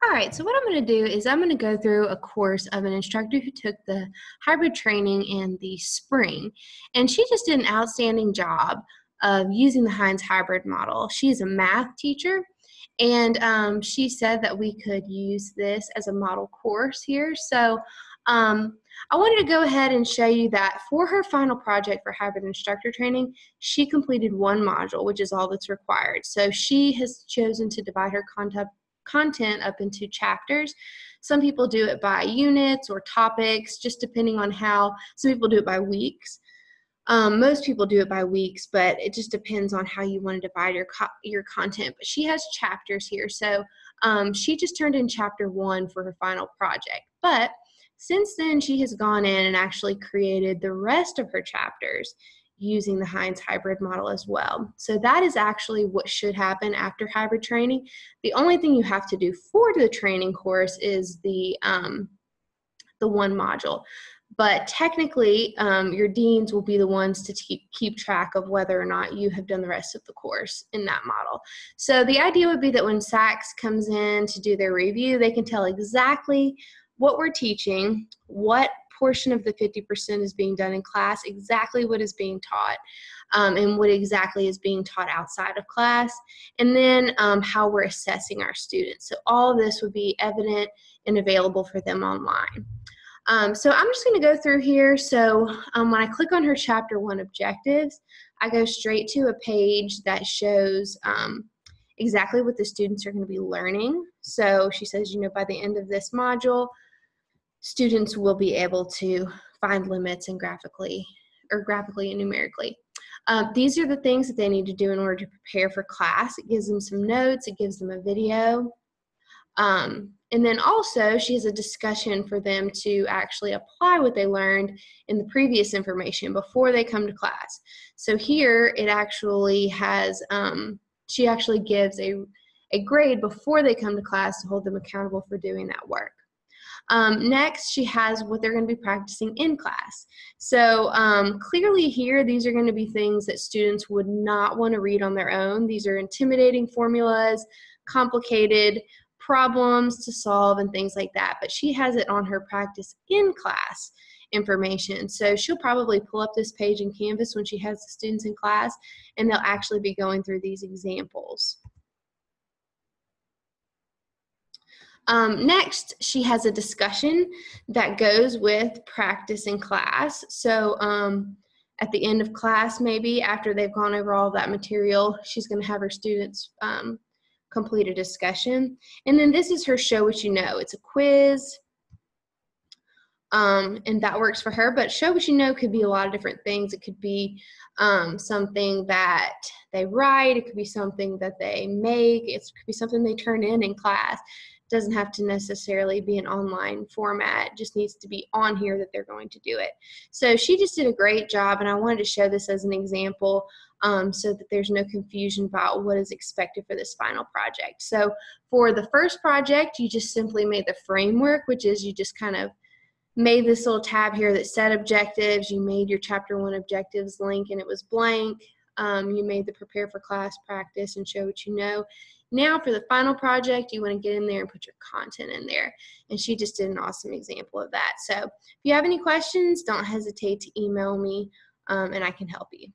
All right, so what I'm going to do is I'm going to go through a course of an instructor who took the hybrid training in the spring, and she just did an outstanding job of using the Hines hybrid model. She's a math teacher, and she said that we could use this as a model course here. So I wanted to go ahead and show you that for her final project for hybrid instructor training, she completed one module, which is all that's required. So she has chosen to divide her content up into chapters. Some people do it by units or topics, just depending on how. Some people do it by weeks. Most people do it by weeks, but it just depends on how you want to divide your content. But she has chapters here. So she just turned in chapter 1 for her final project. But since then, she has gone in and actually created the rest of her chapters using the Hines hybrid model as well. So that is actually what should happen after hybrid training. The only thing you have to do for the training course is the one module. But technically, your deans will be the ones to keep track of whether or not you have done the rest of the course in that model. So the idea would be that when SACS comes in to do their review, they can tell exactly what we're teaching, what portion of the 50% is being done in class, exactly what is being taught, and what exactly is being taught outside of class, and then how we're assessing our students. So all of this would be evident and available for them online. So I'm just going to go through here. So when I click on her chapter 1 objectives, I go straight to a page that shows exactly what the students are going to be learning. So she says, by the end of this module, students will be able to find limits and graphically and numerically. These are the things that they need to do in order to prepare for class. It gives them some notes. It gives them a video. And then also she has a discussion for them to actually apply what they learned in the previous information before they come to class. So here it actually has, she actually gives a grade before they come to class to hold them accountable for doing that work. Next, she has what they're going to be practicing in class. So clearly here, these are going to be things that students would not want to read on their own. These are intimidating formulas, complicated problems to solve, and things like that. But she has it on her practice in class information. So she'll probably pull up this page in Canvas when she has the students in class, and they'll actually be going through these examples. Next, she has a discussion that goes with practice in class. So at the end of class, maybe after they've gone over all that material, she's going to have her students complete a discussion. And then this is her show what you know. It's a quiz, and that works for her. But show what you know could be a lot of different things. It could be something that they write. It could be something that they make. It could be something they turn in class. It doesn't have to necessarily be an online format. It just needs to be on here that they're going to do it. So she just did a great job, and I wanted to show this as an example so that there's no confusion about what is expected for this final project. So for the first project, you just simply made the framework, which is you just kind of made this little tab here that said objectives. You made your chapter 1 objectives link and it was blank. You made the prepare for class, practice, and show what you know. Now for the final project, you want to get in there and put your content in there. And she just did an awesome example of that. So if you have any questions, don't hesitate to email me and I can help you.